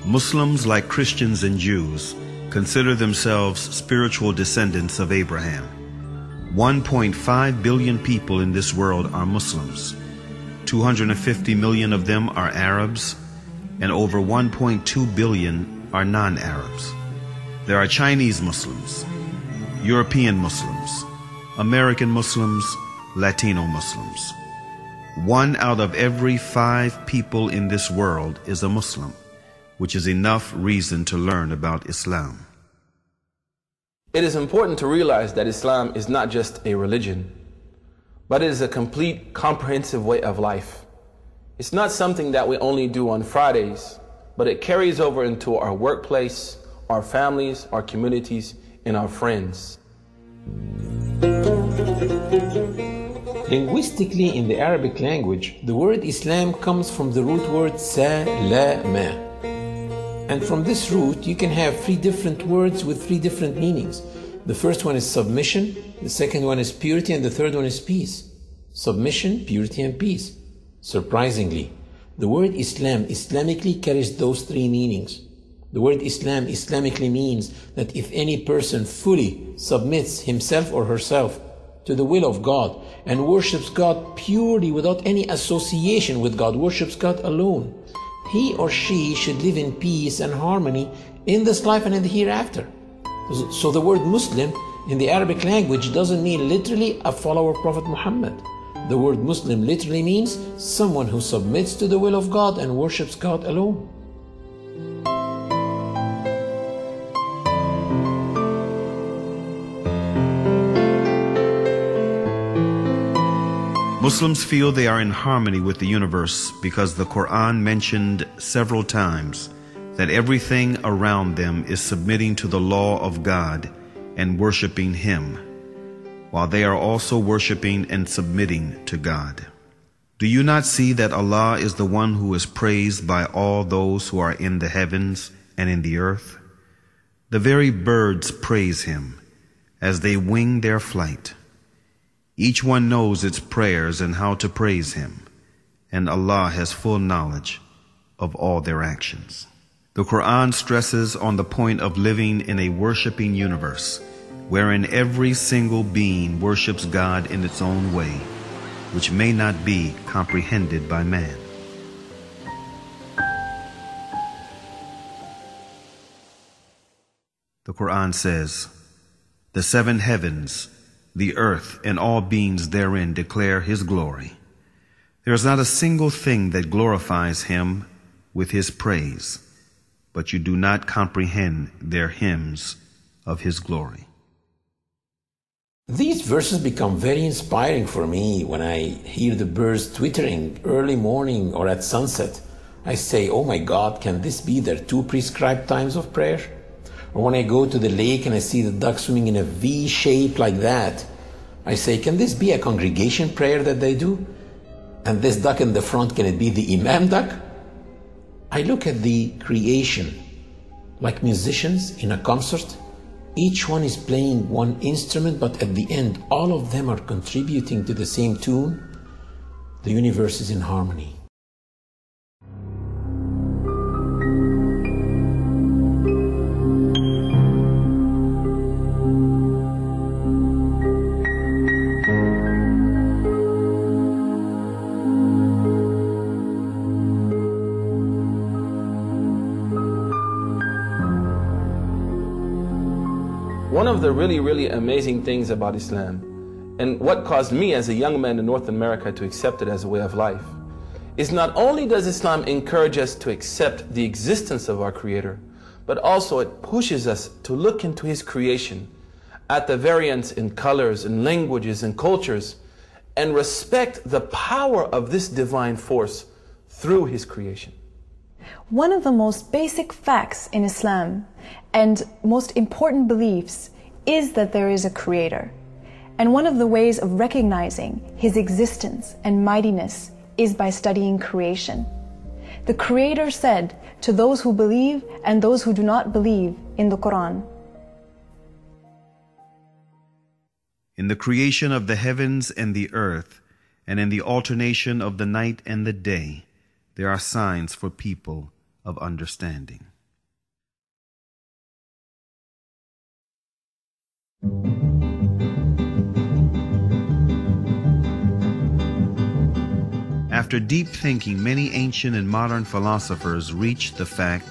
Muslims, like Christians and Jews, consider themselves spiritual descendants of Abraham. 1.5 billion people in this world are Muslims. 250 million of them are Arabs, and over 1.2 billion are non-Arabs. There are Chinese Muslims, European Muslims, American Muslims, Latino Muslims. 1 out of every 5 people in this world is a Muslim, which is enough reason to learn about Islam. It is important to realize that Islam is not just a religion, but it is a complete, comprehensive way of life. It's not something that we only do on Fridays, but it carries over into our workplace, our families, our communities, and our friends. Linguistically, in the Arabic language, the word Islam comes from the root word salama. And from this root, you can have 3 different words with 3 different meanings. The first one is submission, the second one is purity, and the third one is peace. Submission, purity, and peace. Surprisingly, the word Islam Islamically carries those 3 meanings. The word Islam Islamically means that if any person fully submits himself or herself to the will of God and worships God purely without any association with God, worships God alone, he or she should live in peace and harmony in this life and in the hereafter. So the word Muslim in the Arabic language doesn't mean literally a follower of Prophet Muhammad. The word Muslim literally means someone who submits to the will of God and worships God alone. Muslims feel they are in harmony with the universe because the Quran mentioned several times that everything around them is submitting to the law of God and worshiping Him, while they are also worshiping and submitting to God. Do you not see that Allah is the one who is praised by all those who are in the heavens and in the earth? The very birds praise Him as they wing their flight. Each one knows its prayers and how to praise Him, and Allah has full knowledge of all their actions. The Quran stresses on the point of living in a worshiping universe, wherein every single being worships God in its own way, which may not be comprehended by man. The Quran says, "The 7 heavens, the earth, and all beings therein declare His glory. There is not a single thing that glorifies Him with His praise, but you do not comprehend their hymns of His glory." These verses become very inspiring for me when I hear the birds twittering early morning or at sunset. I say, oh my God, can this be their 2 prescribed times of prayer? Or when I go to the lake and I see the ducks swimming in a V shape like that, I say, can this be a congregation prayer that they do? And this duck in the front, can it be the Imam duck? I look at the creation like musicians in a concert. Each one is playing one instrument, but at the end, all of them are contributing to the same tune. The universe is in harmony. One of the really amazing things about Islam, and what caused me as a young man in North America to accept it as a way of life, is not only does Islam encourage us to accept the existence of our Creator, but also it pushes us to look into His creation, at the variance in colors and languages and cultures, and respect the power of this divine force through His creation. One of the most basic facts in Islam and most important beliefs is that there is a Creator. And one of the ways of recognizing His existence and mightiness is by studying creation. The Creator said to those who believe and those who do not believe in the Quran, "In the creation of the heavens and the earth, and in the alternation of the night and the day, there are signs for people of understanding." After deep thinking, many ancient and modern philosophers reached the fact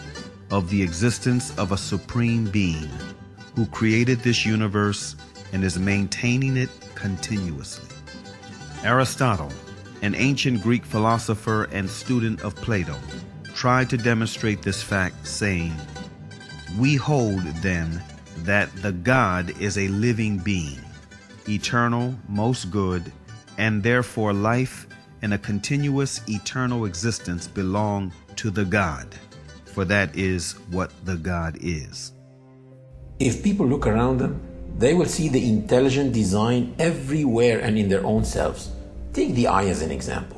of the existence of a supreme being who created this universe and is maintaining it continuously. Aristotle, an ancient Greek philosopher and student of Plato, tried to demonstrate this fact, saying, "We hold, then, that the God is a living being, eternal, most good, and therefore life and a continuous eternal existence belong to the God, for that is what the God is." If people look around them, they will see the intelligent design everywhere and in their own selves. Take the eye as an example.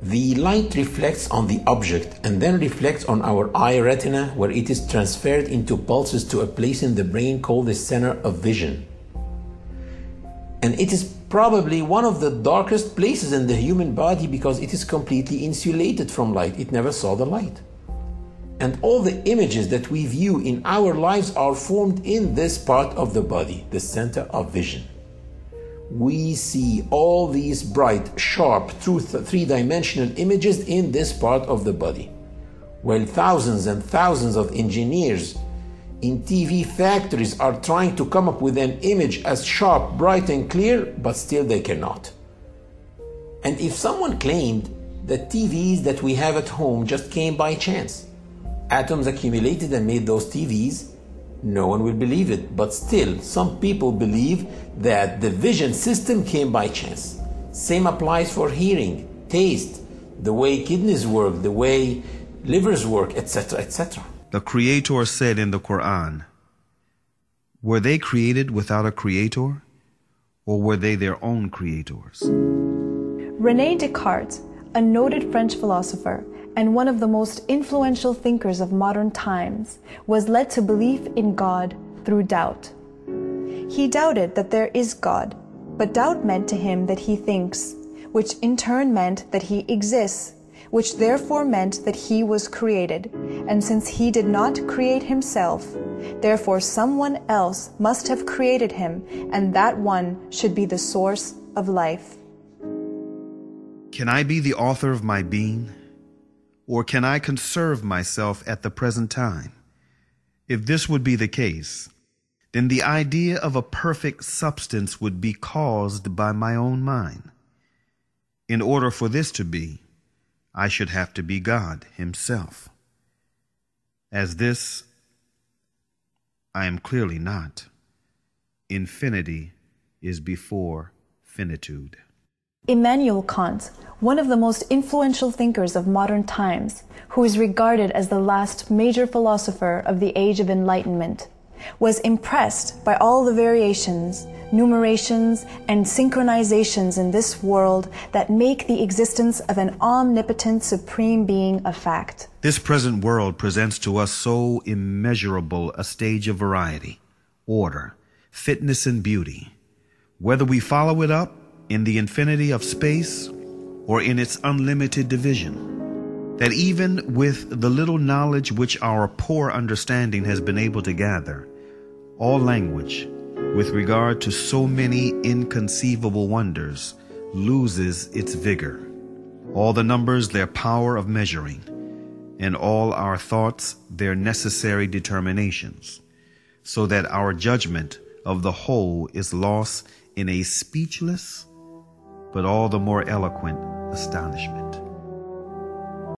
The light reflects on the object and then reflects on our eye retina, where it is transferred into pulses to a place in the brain called the center of vision. And it is probably one of the darkest places in the human body because it is completely insulated from light. It never saw the light. And all the images that we view in our lives are formed in this part of the body, the center of vision. We see all these bright, sharp, three-dimensional images in this part of the body. While thousands and thousands of engineers in TV factories are trying to come up with an image as sharp, bright, and clear, but still they cannot. And if someone claimed that TVs that we have at home just came by chance, atoms accumulated and made those TVs, no one will believe it. But still, some people believe that the vision system came by chance. Same applies for hearing, taste, the way kidneys work, the way livers work, etc., etc. The Creator said in the Quran, were they created without a creator, or were they their own creators? René Descartes, a noted French philosopher and one of the most influential thinkers of modern times, was led to belief in God through doubt. He doubted that there is God, but doubt meant to him that he thinks, which in turn meant that he exists, which therefore meant that he was created, and since he did not create himself, therefore someone else must have created him, and that one should be the source of life. Can I be the author of my being? Or can I conserve myself at the present time? If this would be the case, then the idea of a perfect substance would be caused by my own mind. In order for this to be, I should have to be God himself. As this, I am clearly not. Infinity is before finitude. Immanuel Kant, one of the most influential thinkers of modern times, who is regarded as the last major philosopher of the Age of Enlightenment, was impressed by all the variations, numerations, and synchronizations in this world that make the existence of an omnipotent supreme being a fact. This present world presents to us so immeasurable a stage of variety, order, fitness, and beauty. Whether we follow it up in the infinity of space or in its unlimited division, that even with the little knowledge which our poor understanding has been able to gather, all language, with regard to so many inconceivable wonders, loses its vigor, all the numbers their power of measuring, and all our thoughts their necessary determinations, so that our judgment of the whole is lost in a speechless but all the more eloquent astonishment.